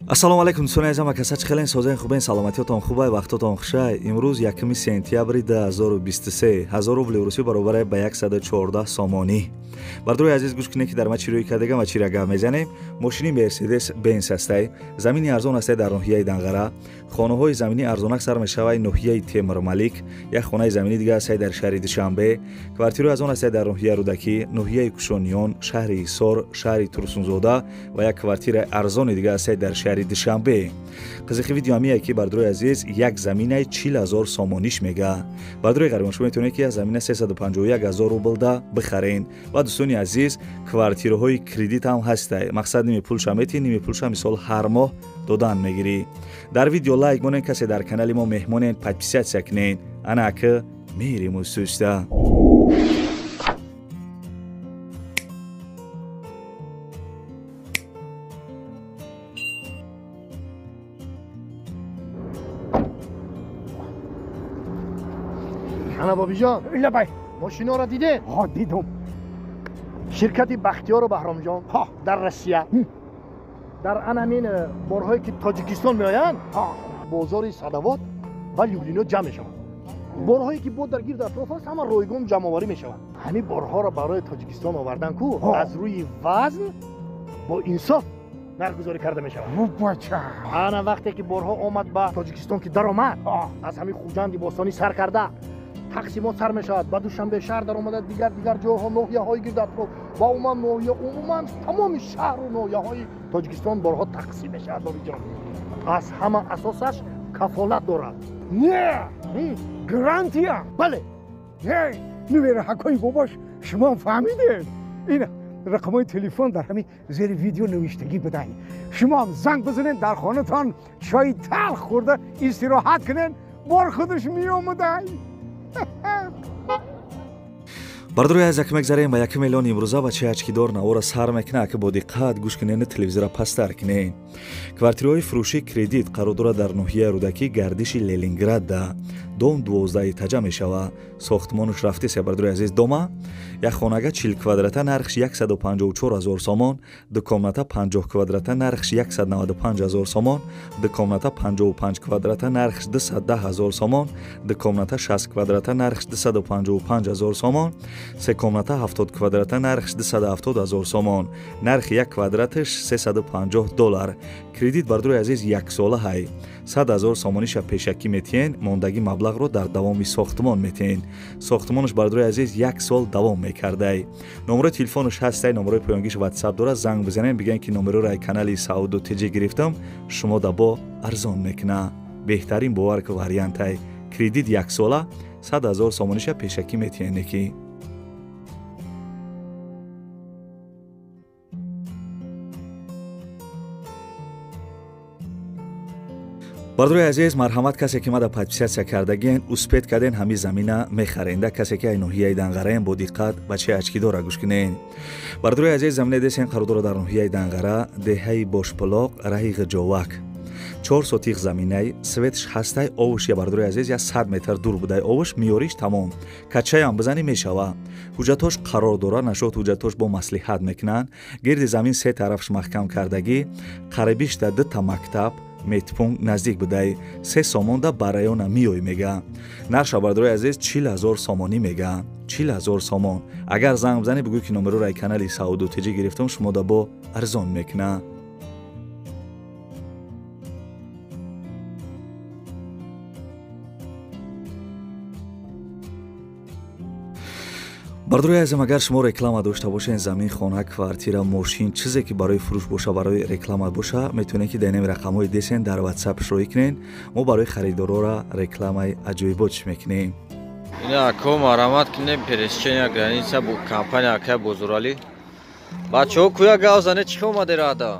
ассалому алайкум дӯстони азизам ва касач хелен созаи хубен саломатиятон хубай вақтотон хушай. имрӯз 1 сентябри 2023 1000 рубли русӣ баробар ба 114 сомонӣ. бардруи азиз гӯш кине ки дар ма чӣ рӯй кардагам ва чӣ гап мезанем. мошини мерседес бенс ҳастай, замини арзон ҳастай дар ноҳияи Данғара, хонаҳои замини арзонак сар мешавад ноҳияи Темирмалик, як хонаи замини дигар ҳастай дар шаҳри Душанбе, квартираи арзон ҳастай дар ноҳияи Рӯдакӣ, ноҳияи Кушониён, шаҳри Ҳисор, шаҳри Турсунзода ва як квартираи арзони дигар ҳастай дар шаҳри Душанбе. қизиқи видео ҳамие ки бардруи азиз як заминаи 40000 сомониш мега. бардруи гарибон шумо метавонед ки як замина 351000 рублда бихарен. ва дӯстони азиз квартираҳои кредит ҳам ҳастай. мақсад ними пулша метӣ, ними пулша мисол ҳар моҳ додан мегирӣ. дар видео лайк монен, касе дар канали мо меҳмонен подписатсия кунен. ана ака мерим устуста. ана бобиҷон, ила бай. мошиноро дидед? ҳо, дидум. ширкати Бахтиёру Баҳромҷон дар Россия. дар анамин борҳое ки Тоҷикистон меоянд, бозори Садовод ва Люблино ҷамъ мешаванд. борҳое ки бо дар гирду атроф аст, ҳама ройгон ҷамъоварӣ мешаванд. ҳамин борҳоро барои Тоҷикистон овардан ку аз рӯи вазн бо инсоф нархгузорӣ карда мешавад. бача. ана вақте ки борҳо омад ба Тоҷикистон ки даромад, аз ҳамин хуҷанди бостонӣ сар карда тақсимот сар мешавад, ба Душанбе шаҳр дар омада дигар ҷойҳо, ноҳияҳои гирду атроф ва умуман тамоми шаҳру ноҳияҳои Тоҷикистон борҳо тақсим мешавад. бобиҷон, аз ҳама асосаш кафолат дорад. не гарантия. бале, нумераҳакои бобош шумо фаҳмидед. ин рақамҳои телефон дар ҳамин зери видео навиштагӣ бидаҳед. шумо ҳам занг бизанед, дар хонатон чойи талх хӯрда истироҳат кунед, бор худаш меомадай. бардруи аз як мегзарем ба 1 миллион имрӯза бачаи ачкидор навора сар мекуна ки бо диққат гӯш кунен, телевизора пастар кунен. квартираҳои фурӯши кредит қарор дорад дар ноҳияи Рӯдакӣ, гардиши Ленинградда. дом 12 этажа мешавад. сохтмонаш рафтеся бардруи азиз дома. як хонага 40 квадрата нархш 154000 сомон, ду комната 50 квадрата нархш 195000 сомон, ду комната 55 квадрата нархш 210000 сомон, ду комната 60 квадрата нархш 255000 сомон, се комната 70 квадрата нархш 270000 сомон. нархи як квадраташ $350. кредит бардруи азиз як сола ҳай. 100000 сомониша пешакӣ метиҳен, мондаги маблағро дар давоми сохтмон метиҳен. сохтмонаш бардруи азиз як сол давом мекардай. номерои телефонаш ҳастай, номерои поёнгиш WhatsApp дорад, занг бизанен, бигӯен ки номерои канали Сауду TG гирифтам, шумо дабо арзон мекуна. беҳтарин боварк вариантай. кредит як сола 100000 сомониша пешакӣ метиҳен неки. бардруи азиз марҳамат, касе ки мада подписатсия кардаген, успед карден ҳами замина мехаренда. касе ки ай ноҳияи Данғараем бо диққат бачаи ачкидора гӯш кунен. бардруи азиз замина десен қарор дорад дар ноҳияи Данғара, деҳаи Бошпулоқ, раҳи Ғиҷовак. 4 сотиқ заминай, светш ҳастай, овуш я бардруи азиз я 100 метр дур будай, овуш миёриш тамом. качаям бизани мешава. ҳуҷҷатош қарор дорад, нашод ҳуҷҷатош бо маслиҳат мекунанд. гирди замин се тарафш маҳкам кардагӣ, қарибиш да 2 мактаб метпунг наздик будай, 3 сомон да ба района миёй мега. нарша бардруи азиз 40000 сомонӣ мега. 40000 сомон. агар занг бизанӣ бигӯ ки номерои канали Сауду TG гирифтам, шумо да бо арзон мекуна. бардруи азизам, агар шумо реклама дошта бошен, замин, хона, квартира, мошин, чизе ки барои фурӯш боша, барои реклама боша, метавонед ки дар инами рақамҳои десен дар WhatsApp шурӯъ кунен. мо барои харидорора рекламаи аҷоибот мекунем. ина ко марамат кунем пересечения граница бу компания ка бузурали. бачаҳо куя гав зане чи омаде рада?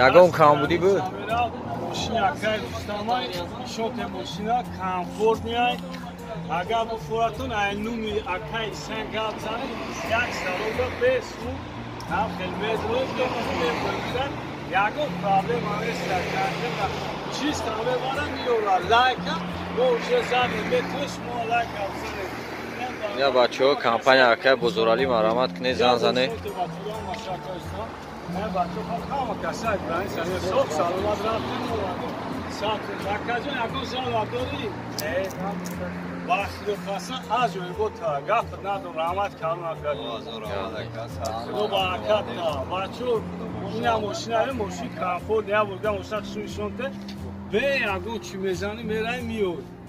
ягон камбудӣ буд? Машинакай рустамай, шоте машина, комфортняй. Агар буфоратон айнуми акай сангалтани, як салода бесу, там хелметрой бембойдан, ягон проблема нест. Чиз проблема миёра лайка, бо уже зани метрос мо лайка зани. یا بچه ها کمپانی اکه بزرگی مرامت کنه زن زنه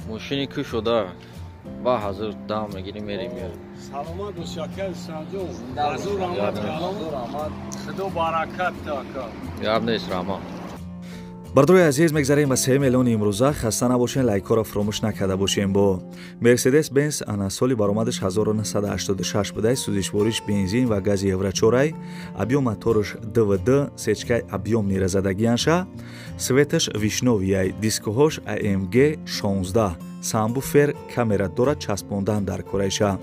ماشینی که شده با حضور دام میگیری میریم سلامت و شکر سنجون حضور رحمت کلام خدا برکت تا یاب نیست راما бардорои азиз мегзарем ба 3 миллиони имрӯза хаста набошен лайкҳоро фуромӯш накарда бошем бо мерседес бенс ана соли баромадаш 1986 будай сӯзишвориш бензин ва гази евро 4 объем мотораш двд сечкай объем неразадагианша светаш вишновияй дискоҳош amg 16 самбуфер камера дорад часпондан дар кораиша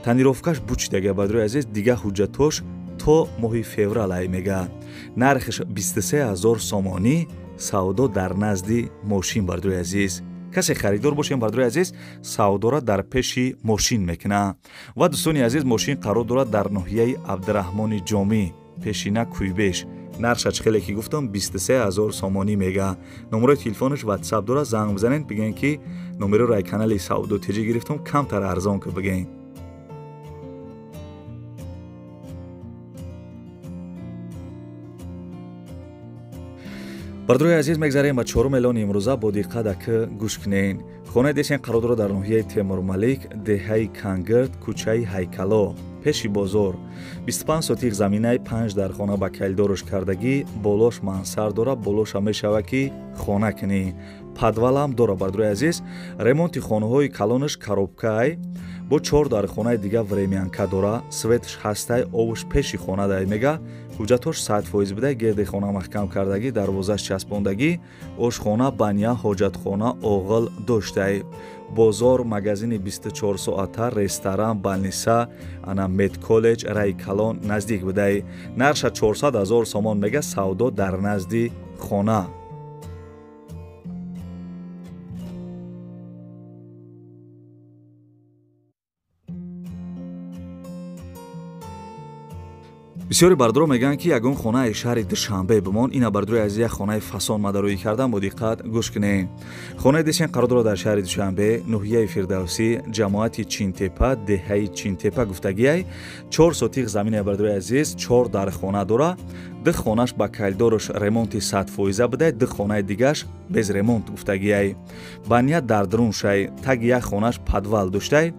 танировкаш бучидага бардорои азиз дига ҳуҷҷатош то моҳи феврал ай мега нархаш 23 000 сомонӣ савдо дар назди мошин бардорои азиз касе харидор бошем бардорои азиз савдора дар пеши мошин мекуна ва дӯстони азиз мошин қарор дорад дар ноҳияи абдураҳмони ҷомӣ пешина кӯйбеш нархаш хеле ки гуфтам 23 000 сомонӣ мега номерои телефонаш ватсап дорад занг бизанен бигӯен ки номеро райканали савдо теҷӣ гирифтам камтар арзон ка бигӯен бардорои азиз мегзарем ба 4 миллиони имрӯза бо диққат ака гӯш кунен хонаи десен қарор дорад дар ноҳияи темурмалик деҳаи кангирд кӯчаи ҳайкало пеши бозор 25 сотиқ заминаи 5 дар хона ба кайлдораш кардагӣ болош мансар дора болоша мешава ки хона кунӣ падвалам дора бардорои азиз ремонти хонаҳои калонаш коробкаай бо 4 дар хонаи дига времянка дора светш ҳастай овуш пеши хона дай мега ҳуҷҷатош 100% будай герди хона маҳкам кардагӣ дарвозаш часпондагӣ ошхона баня ҳоҷатхона оғил доштай бозор магазини 24 соата ресторан балниса ана мед коллеҷ райкалон наздик будай нарша 400 000 сомон мега савдо дар назди хона бисёри бардоро мегӯянд ки ягон хонаи шаҳри душанбе бимон ина бардорои азиз як хонаи фасон мадарӯӣ кардан бо диққат гӯш кунед хонаи десен қарор дорад дар шаҳри душанбе ноҳияи фирдавсӣ ҷамоати чинтепа деҳаи чинтепа гуфтагиай 4 сотиқ заминаи бардорои азиз 4 дар хона дора ду хонаш ба кайлдораш ремонти 100% будай ду хонаи дигаш без ремонт гуфтагиай баня дар друншай таги як хонаш падвал доштай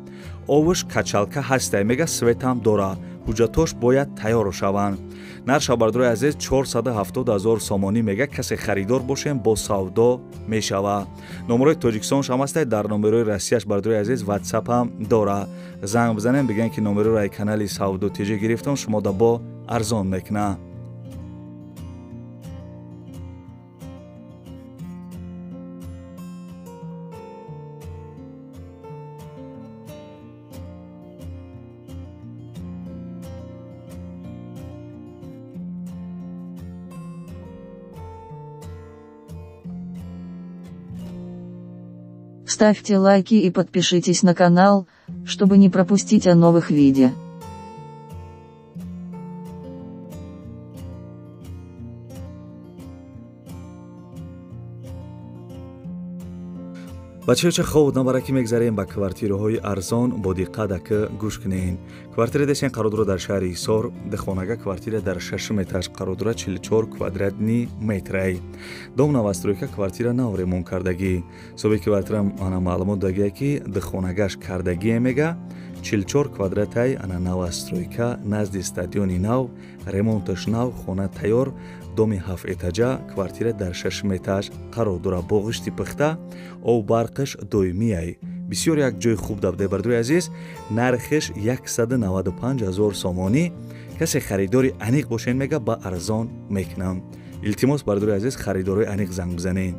овуш качалка ҳастай мега светам дора ҳуҷҷатош бояд тайёр шаванд нарша бардорои азиз 470 000 сомонӣ мега касе харидор бошем бо савдо мешава номерои тоҷикистонаш ҳам астай дар номерои россияш бардорои азиз ватсап ҳам дора занг бизанем бигӯен ки номеро райканали савдо теҷӣ гирифтам шумо да бо арзон мекуна Ставьте лайки и подпишитесь на канал, чтобы не пропустить о новых видео. бачаҳои хуб набара ки мегзарем ба квартираҳои арзон бо диққат ака гӯш кунед квартира десен қарор дорад дар шаҳри ҳисор дехонага квартира дар 6 этаж қарор дорад 44 квадратни метрай дом навастройка квартира нав ремонт кардагӣ соҳиби квартира ана маълумот дагия ки дехонагаш кардагие мега 44 квадратай ана навастройка назди стадиони нав ремонташ нав хона тайёр доми 7 этажа квартира дар 6 этаж қарор дорад бо ғишти пухта ов барқаш доимияй бисёр як ҷои хуб давде бардорои азиз нархеш 195 000 сомонӣ касе харидори аниқ бошен мега ба арзон мекунам илтимос бардорои азиз харидорои аниқ занг бизанед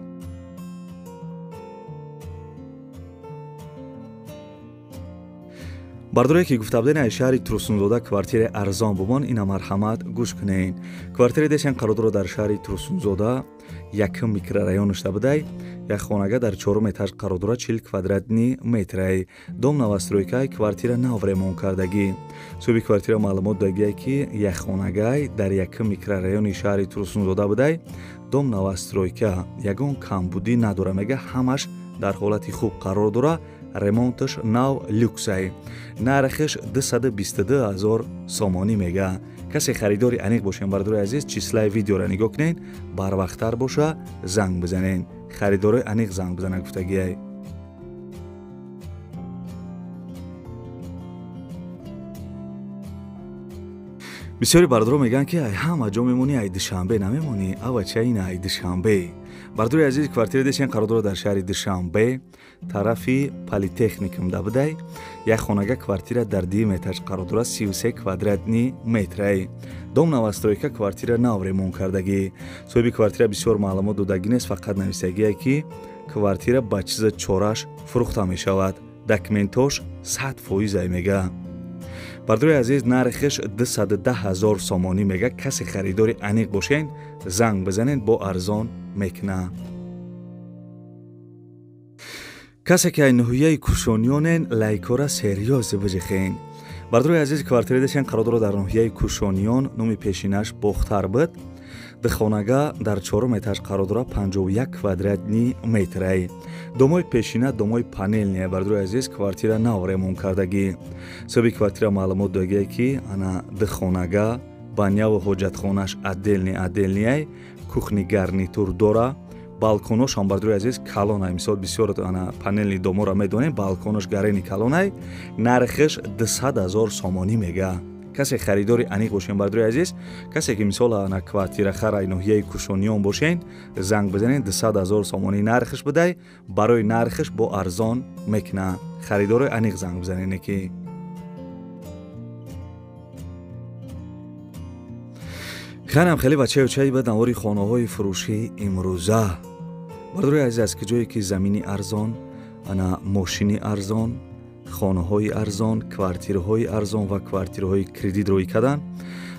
бардорое ки гуфта будем аз шаҳри турсунзода квартираи арзон бумон ина марҳамат гӯш кунед. Квартираи дешен қарордора дар шаҳри турсунзода якум микрорайон шуда будай як хонага дар 4 этаж қарордора 40 квадратни метрай дом новостройкай квартира нав ремонт кардагӣ соҳиби квартира маълумот додагие ки як хонагай дар якум микрорайони шаҳри турсунзода будай дом новостройка ягон камбудӣ надора мега ҳамаш дар ҳолати хуб қарор дора ремонташ нав люксай нархиш 222 000 сомонӣ мега. касе харидори аниқ бошен бардори азиз числаи видеоро нигоҳ кунед барвақттар боша занг бизанен харидори аниқ занг бизана гуфтагиай. бисёри бардорҳо мегӯянд ки ай ҳама ҷо мемонӣ ай душанбе намемонӣ ава ча ин ай душанбе. бардори азиз квартира дешен қарор дорад дар шаҳри душанбе тарафи политехникум да будай як хонага квартира дар 2 этаж қарор дорад 33 квадратни метрай дом новостройка квартира нав ремонт кардагӣ соҳиби квартира бисёр маълумот додагӣ нест фақат нависагие ки квартира ба чиза чораш фурӯхта мешавад документош 100% мега. бардори азиз нархиш 210 000 сомонӣ мега. касе харидори аниқ бошен занг бизанед бо арзон мекуна. касе ки ай ноҳияи кушонёнен лайкора серьёз бижихен. бардори азиз квартира дешен қарор дорад дар ноҳияи кушонён номи пешинаш бохтар буд духонага дар 4 этаж қарор дорад 51 квадратни метрай домои пешина домои панелния. бардори азиз квартира нав ремонт кардагӣ соҳиби квартира маълумот додагие ки ана духонага баняву ҳоҷатхонаш отделнияй кухни гарнитур дора балконошам бардори азиз калонай мисол бисёр ана панелни домора медонем балконош гарени калонай нархиш 200 000 сомонӣ мега. касе харидори аниқ бошен бардори азиз касе ки мисол ана квартира харай ноҳияи кушониён бошен занг бизанед 200 000 сомонӣ нархиш будай барои нархиш бо арзон мекуна. харидори аниқ занг бизанед ки ханам хеле бачаи чай ба навори хонаҳои фурӯшии имрӯза. бардори азиз аз ки ҷое ки замини арзон ана мошини арзон хонаҳои арзон квартираҳои арзон ва квартираҳои кредит роӣ кардан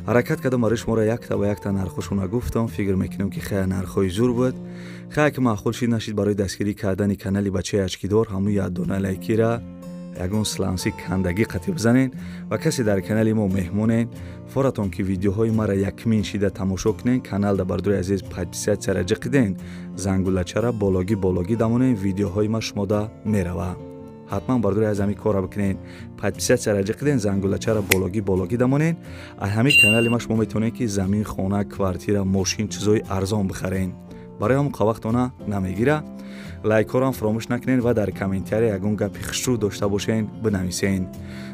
ҳаракат кардам барои шуморо якта ба якта нархошона гуфтам фикр мекунам ки хая нархҳои зур буд хая ки маъқул шид нашид барои дастгирӣ кардани канали бачаи ачкидор ҳамуи яддона лайкира ягон сланси кандагӣ қатӣ бизанен ва касе дар канали мо меҳмонен форатон ки видеоҳои мара якмин шида тамошо кунен каналда бардори азиз подписатсияра ҷиқиден зангулачараологӣ дамонен видеоҳои ма шумода мерава ҳатман бардори аз ҳамин кора бикунен подписатсияра ҷиқиден зангулачараологӣ дамонен аз ҳамин канали ма шумо метавонед ки замин хона квартира мошин чизои арзон бихарен барои ҳамон қавақтона намегира лайкорам фаромӯш накунед ва дар комментария ягон гапи хушрӯ дошта бошен бинависен.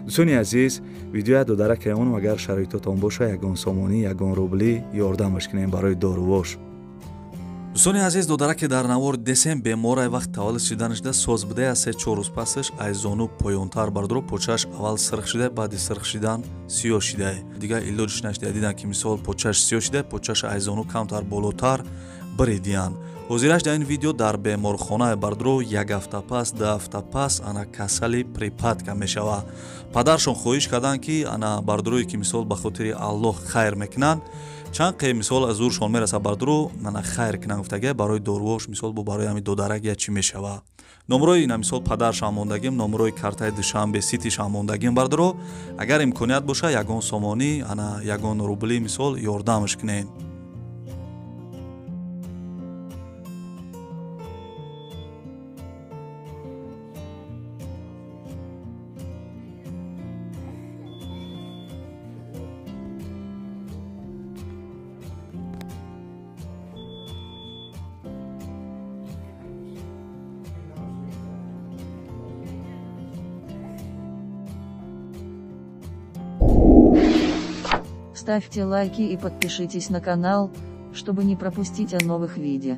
дӯстони азиз видеоя додарак ямонам агар шароитотон боша ягон сомонӣ ягон рублӣ ёрдамаш кунем барои дорувош. дӯстони азиз додараке дар навор десем беморай вақт таваллуд шиданаш да соз будай аз 3-4 рӯз пасаш аз зону поёнтар бардоро почаш аввал сирх шидай баъди сирх шидан сиёҳ шидай дига илоҷиш нашида диданд ки мисол почаш сиёҳ шидай почаш аз зону камтар болотар баридиян. ҳозираш дар ин видео дар беморхонаи бардоро 1 ҳафта пас 2 ҳафта пас ана касали припадка мешава. падаршон хоҳиш карданд ки ана бардорое ки мисол ба хотири аллоҳ хайр мекунанд чанд қе мисол аз зуршон мераса бардоро ана хайр кунанд гуфтага барои дорувош мисол бо барои ҳамин додарак я чӣ мешава. номрои ина мисол падаршам мондагим номрои картаи душанбе ситишам мондагим бардоро агар имконият боша ягон сомонӣ ана ягон рублӣ мисол ёрдамаш кунен. Ставьте лайки и подпишитесь на канал, чтобы не пропустить о новых видео.